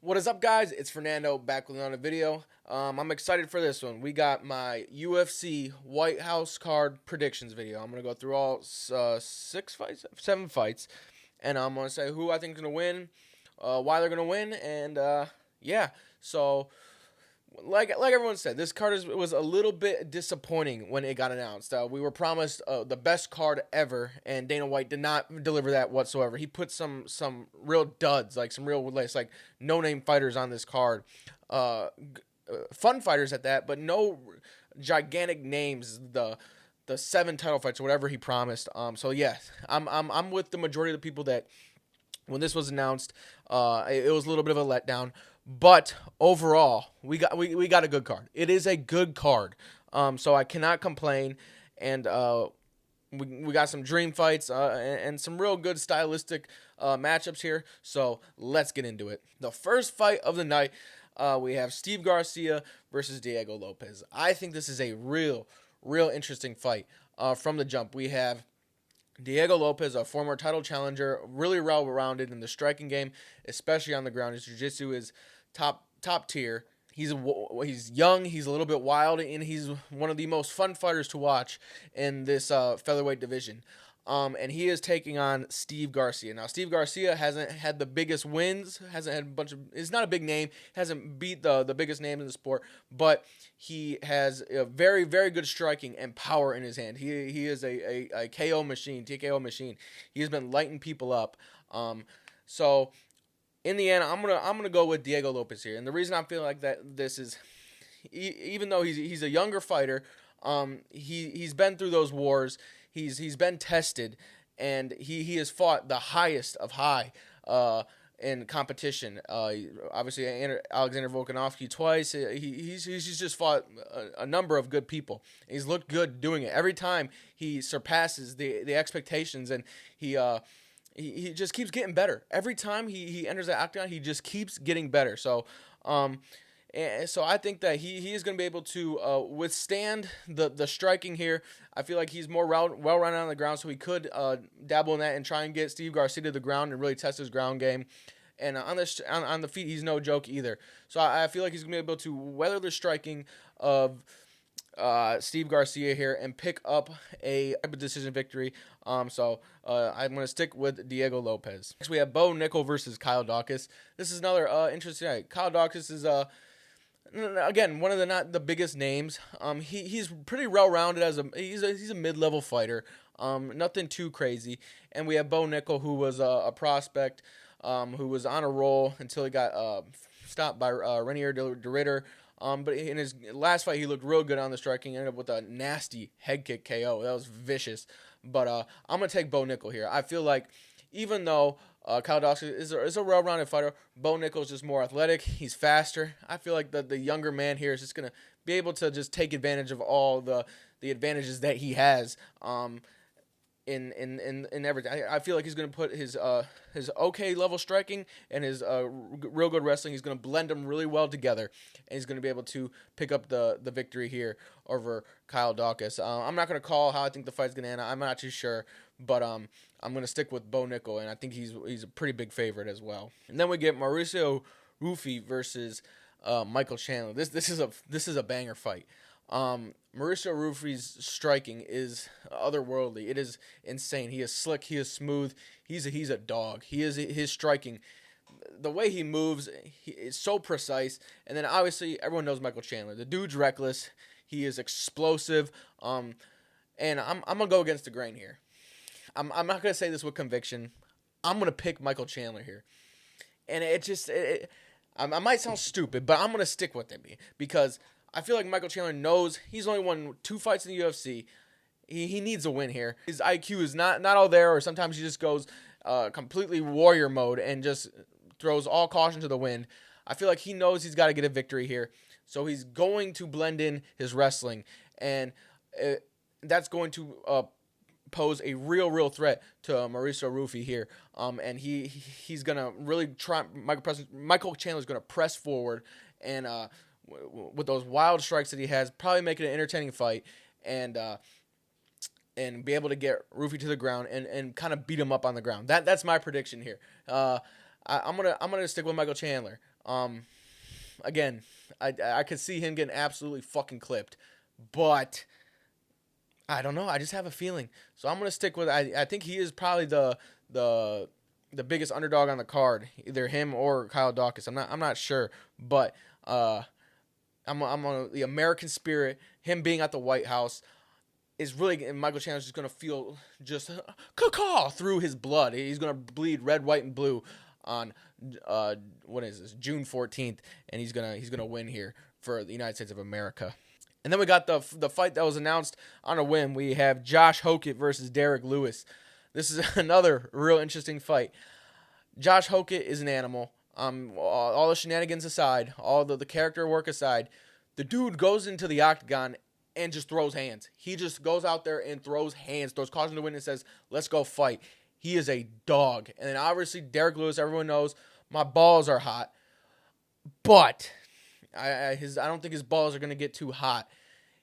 What is up, guys? It's Fernando back with another video. I'm excited for this one. We got my UFC Whitehouse card predictions video. I'm going to go through all 7 fights, and I'm going to say who I think is going to win, why they're going to win, and yeah. So, like everyone said, this card was a little bit disappointing when it got announced. We were promised the best card ever, and Dana White did not deliver that whatsoever. He put some real duds, like some real like no-name fighters on this card, fun fighters at that, but no gigantic names. The 7 title fights or whatever he promised. So yeah, I'm with the majority of the people that when this was announced, it was a little bit of a letdown. But overall, we got a good card. It is a good card. So I cannot complain. And we got some dream fights and some real good stylistic matchups here. So let's get into it. The first fight of the night, we have Steve Garcia versus Diego Lopez. I think this is a real interesting fight from the jump. We have Diego Lopez, a former title challenger, really well-rounded in the striking game, especially on the ground. His jiu-jitsu is top tier. He's young, he's a little bit wild, and he's one of the most fun fighters to watch in this featherweight division. And he is taking on Steve Garcia. Now, Steve Garcia hasn't had the biggest wins, hasn't had a bunch of. It's not a big name, hasn't beat the biggest name in the sport, but he has a very good striking and power in his hand. He is a KO machine, TKO machine. He has been lighting people up. So in the end, I'm gonna go with Diego Lopez here, and the reason I feel like that this is, even though he's a younger fighter, he's been through those wars. He's been tested, and he has fought the highest of high in competition. Obviously, Alexander Volkanovski twice. He's just fought a number of good people. He's looked good doing it. Every time he surpasses the expectations, and he just keeps getting better. Every time he enters the octagon, he just keeps getting better. So, so I think that he is going to be able to withstand the striking here. I feel like he's more well-rounded on the ground, so he could dabble in that and try and get Steve Garcia to the ground and really test his ground game. And on the feet, he's no joke either. So I feel like he's going to be able to weather the striking of Steve Garcia here and pick up a decision victory. So I'm going to stick with Diego Lopez. Next, we have Bo Nickel versus Kyle Daukaus. This is another interesting night. Kyle Daukaus is again, one of the not the biggest names. He's pretty well-rounded he's a mid-level fighter. Nothing too crazy. And we have Bo Nickel, who was a prospect, who was on a roll until he got stopped by Renier de Ritter. But in his last fight, he looked real good on the striking. Ended up with a nasty head kick KO. That was vicious. But I'm gonna take Bo Nickel here. I feel like even though Kyle Daukaus is a well-rounded fighter, Bo Nickel is just more athletic. He's faster. I feel like the younger man here is just going to be able to just take advantage of all the advantages that he has in everything. I feel like he's going to put his okay level striking and his real good wrestling. He's going to blend them really well together, and he's going to be able to pick up the victory here over Kyle Daukaus. I'm not going to call how I think the fight's going to end. I'm not too sure, but I'm going to stick with Bo Nickel, and I think he's a pretty big favorite as well. And then we get Mauricio Rufy versus Michael Chandler. This is a banger fight. Mauricio Rufy's striking is otherworldly. It is insane. He is slick. He is smooth. He's a dog. His striking, the way he moves, is so precise. And then obviously everyone knows Michael Chandler. The dude's reckless. He is explosive. And I'm gonna go against the grain here. I'm not gonna say this with conviction. I'm gonna pick Michael Chandler here, and I might sound stupid, but I'm gonna stick with it because I feel like Michael Chandler knows he's only won 2 fights in the UFC. He needs a win here. His IQ is not all there, or sometimes he just goes completely warrior mode and just throws all caution to the wind. I feel like he knows he's got to get a victory here, so he's going to blend in his wrestling, and that's going to pose a real threat to Mauricio Rufy here. And he's gonna really try. Michael Chandler's gonna press forward and with those wild strikes that he has, probably make it an entertaining fight, and be able to get Rufy to the ground and kind of beat him up on the ground. That's my prediction here. I'm gonna stick with Michael Chandler. Again, I could see him getting absolutely fucking clipped, but I don't know. I just have a feeling. So I'm gonna stick with. I think he is probably the biggest underdog on the card, either him or Kyle Dawkins. I'm not sure, but I'm on the American spirit. Him being at the White House is really, and Michael Chandler's just gonna feel just caw through his blood. He's gonna bleed red, white, and blue on what is this, June 14th, and he's gonna win here for the United States of America. And then we got the fight that was announced on a whim. We have Josh Hokett versus Derek Lewis. This is another real interesting fight. Josh Hokett is an animal. All the shenanigans aside, all the character work aside, the dude goes into the octagon and just throws hands. He just goes out there and throws hands, throws caution to win, and says, "Let's go fight." He is a dog. And then obviously Derek Lewis, everyone knows, my balls are hot, but I don't think his balls are going to get too hot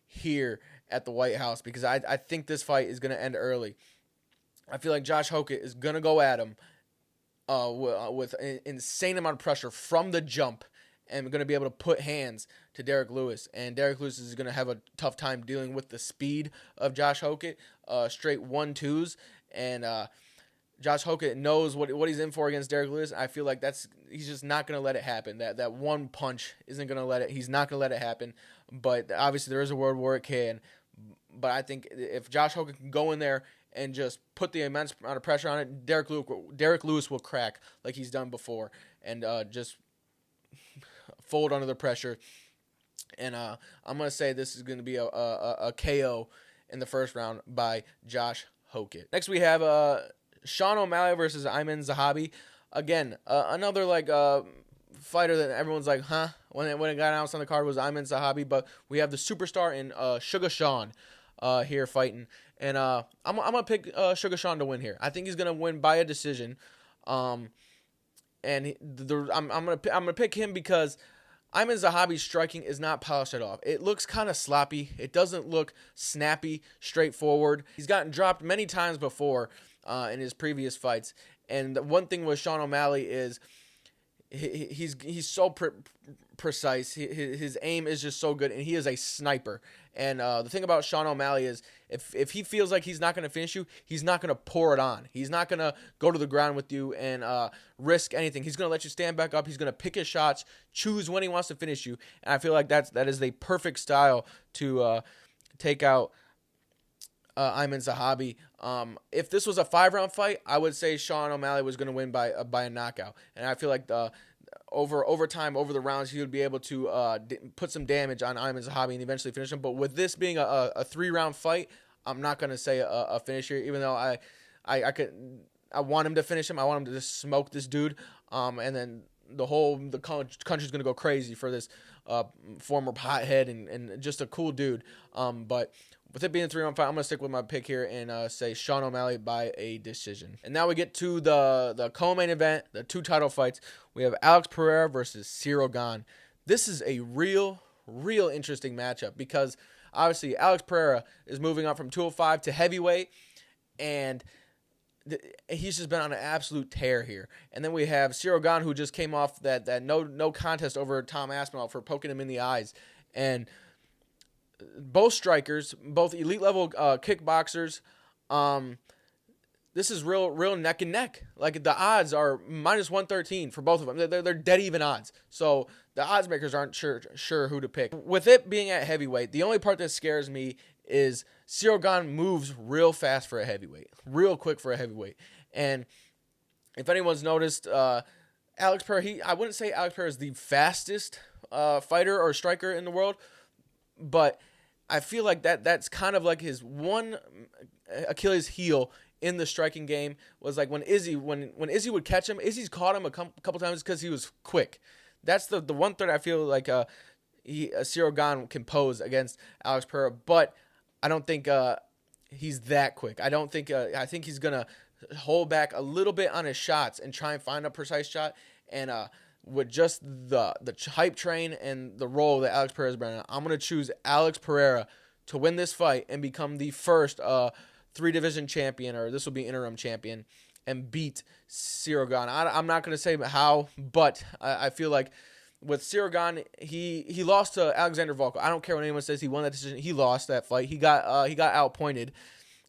here at the White House, because I think this fight is going to end early. I feel like Josh Hokett is going to go at him with an insane amount of pressure from the jump, and going to be able to put hands to Derek Lewis. And Derek Lewis is going to have a tough time dealing with the speed of Josh Hokett, straight 1-2s. And Josh Hokett knows what he's in for against Derek Lewis. I feel like he's just not going to let it happen. That one punch isn't going to let it. He's not going to let it happen. But obviously there is a world where it can. But I think if Josh Hokett can go in there and just put the immense amount of pressure on it, Derek Lewis will crack like he's done before, and just fold under the pressure. And I'm going to say this is going to be a KO in the first round by Josh Hokett. Next we have Sean O'Malley versus Ayman Zahabi. Again, another fighter that everyone's like, huh? When it got announced on the card was Ayman Zahabi, but we have the superstar in Sugar Sean here fighting. And I'm gonna pick Sugar Sean to win here. I think he's gonna win by a decision. I'm gonna pick him because Ayman Zahabi's striking is not polished at all. It looks kind of sloppy. It doesn't look snappy, straightforward. He's gotten dropped many times before in his previous fights. And the one thing with Sean O'Malley is he's so precise. His aim is just so good, and he is a sniper. And the thing about Sean O'Malley is if he feels like he's not going to finish you, he's not going to pour it on. He's not going to go to the ground with you and risk anything. He's going to let you stand back up. He's going to pick his shots, choose when he wants to finish you. And I feel like that is the perfect style to take out Ayman Zahabi. If this was a 5-round fight, I would say Sean O'Malley was going to win by a knockout. And I feel like over time, over the rounds, he would be able to put some damage on Ayman Zahabi and eventually finish him. But with this being a 3-round fight, I'm not going to say a finish here, even though I want him to finish him. I want him to just smoke this dude. And then the country's going to go crazy for this former pothead and just a cool dude. But with it being a 3-round fight, I'm going to stick with my pick here and say Sean O'Malley by a decision. And now we get to the co-main event, the 2 title fights. We have Alex Pereira versus Ciryl Gane. This is a real interesting matchup because obviously Alex Pereira is moving up from 205 to heavyweight, and he's just been on an absolute tear here. And then we have Ciryl Gane, who just came off that no contest over Tom Aspinall for poking him in the eyes. And both strikers, both elite level kickboxers. This is real neck and neck. Like the odds are -113 for both of them. They're dead even odds. So the odds makers aren't sure who to pick. With it being at heavyweight, the only part that scares me is Ciryl Gane moves real fast for a heavyweight, real quick for a heavyweight. And if anyone's noticed, Alex Pereira, I wouldn't say Alex Pereira is the fastest fighter or striker in the world, but I feel like that's kind of like his one Achilles heel in the striking game was like when Izzy would catch him. Izzy's caught him a couple times because he was quick. That's the one thing I feel like Ciryl Gane can pose against Alex Pereira, but I don't think he's that quick. I don't think I think he's gonna hold back a little bit on his shots and try and find a precise shot. And with just the hype train and the role that Alex Pereira's been in, I'm gonna choose Alex Pereira to win this fight and become the first 3-division champion, or this will be interim champion, and beat Ciryl Gane. I'm not going to say how, but I feel like with Sirigan, he lost to Alexander Volkov. I don't care what anyone says. He won that decision. He lost that fight. He got outpointed.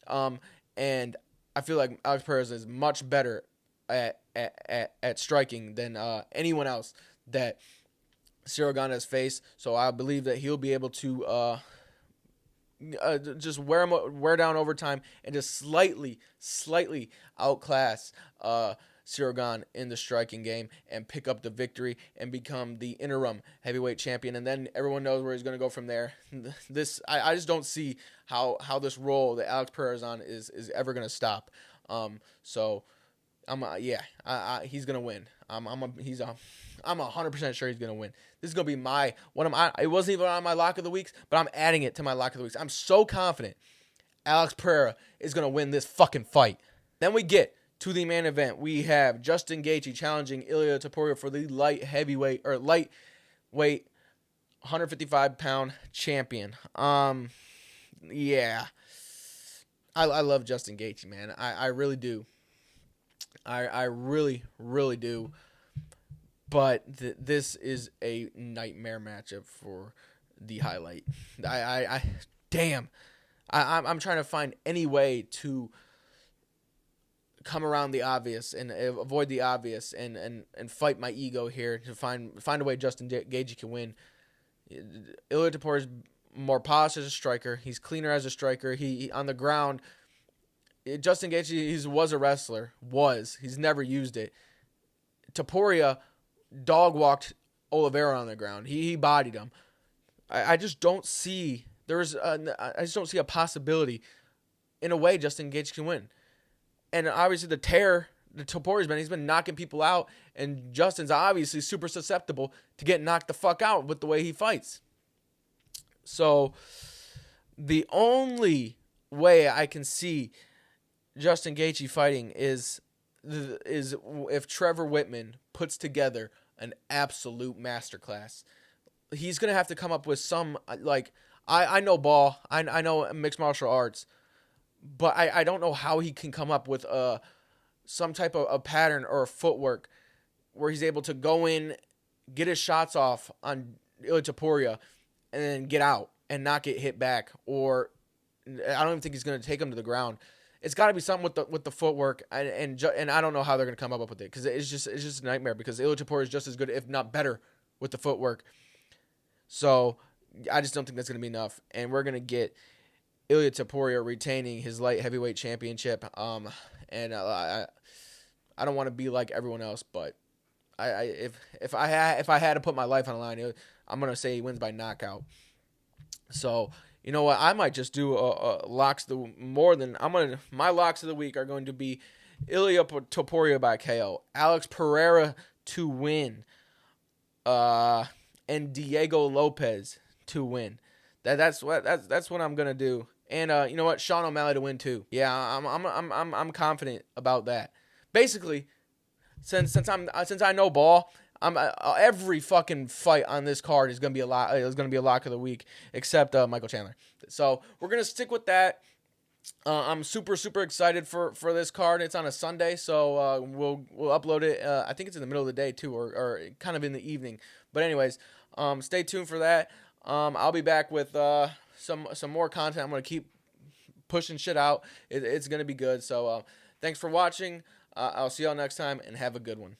And I feel like Alex Perez is much better at striking than anyone else that Sirigan has faced. So I believe that he'll be able to just wear down overtime and just slightly outclass Sirigan in the striking game and pick up the victory and become the interim heavyweight champion. And then everyone knows where he's going to go from there. I just don't see how this role that Alex Perez on is ever going to stop. So he's going to win. I'm 100% sure he's going to win. This is going to be it wasn't even on my lock of the weeks, but I'm adding it to my lock of the weeks. I'm so confident Alex Pereira is going to win this fucking fight. Then we get to the main event. We have Justin Gaethje challenging Ilia Topuria for the lightweight 155-pound champion. Yeah. I love Justin Gaethje, man. I really do. I really do. But this is a nightmare matchup for the highlight. I'm trying to find any way to come around the obvious and avoid the obvious and fight my ego here to find a way Justin Gaethje can win. Ilia Topuria is more polished as a striker. He's cleaner as a striker. He on the ground. Justin Gaethje was a wrestler. He's never used it. Topuria dog walked Oliveira on the ground. He bodied him. I just don't see a possibility in a way Justin Gaethje can win. And obviously the Topuria's he's been knocking people out, and Justin's obviously super susceptible to get knocked the fuck out with the way he fights. So the only way I can see Justin Gaethje fighting is if Trevor Whitman puts together an absolute masterclass. He's going to have to come up with some, I know ball, I know mixed martial arts, but I don't know how he can come up with some type of a pattern or a footwork where he's able to go in, get his shots off on Ilia Topuria, and then get out and not get hit back. Or I don't even think he's going to take him to the ground. It's got to be something with the footwork, and I don't know how they're going to come up with it, because it's just a nightmare, because Ilia Topuria is just as good, if not better, with the footwork. So I just don't think that's going to be enough, and we're going to get Ilia Topuria retaining his light heavyweight championship. And I don't want to be like everyone else, but if I had to put my life on the line, I'm going to say he wins by knockout. So you know what? I might just do locks my locks of the week are going to be Ilia Topuria by KO, Alex Pereira to win, and Diego Lopez to win. That's what I'm gonna do. And you know what? Sean O'Malley to win too. Yeah, I'm confident about that. Basically, since I know ball, every fucking fight on this card is gonna be a lock. Is gonna be a lock of the week, except Michael Chandler. So we're gonna stick with that. I'm super excited for this card. It's on a Sunday, so we'll upload it. I think it's in the middle of the day too, or kind of in the evening. But anyways, stay tuned for that. I'll be back with some more content. I'm gonna keep pushing shit out. It's gonna be good. So thanks for watching. I'll see y'all next time, and have a good one.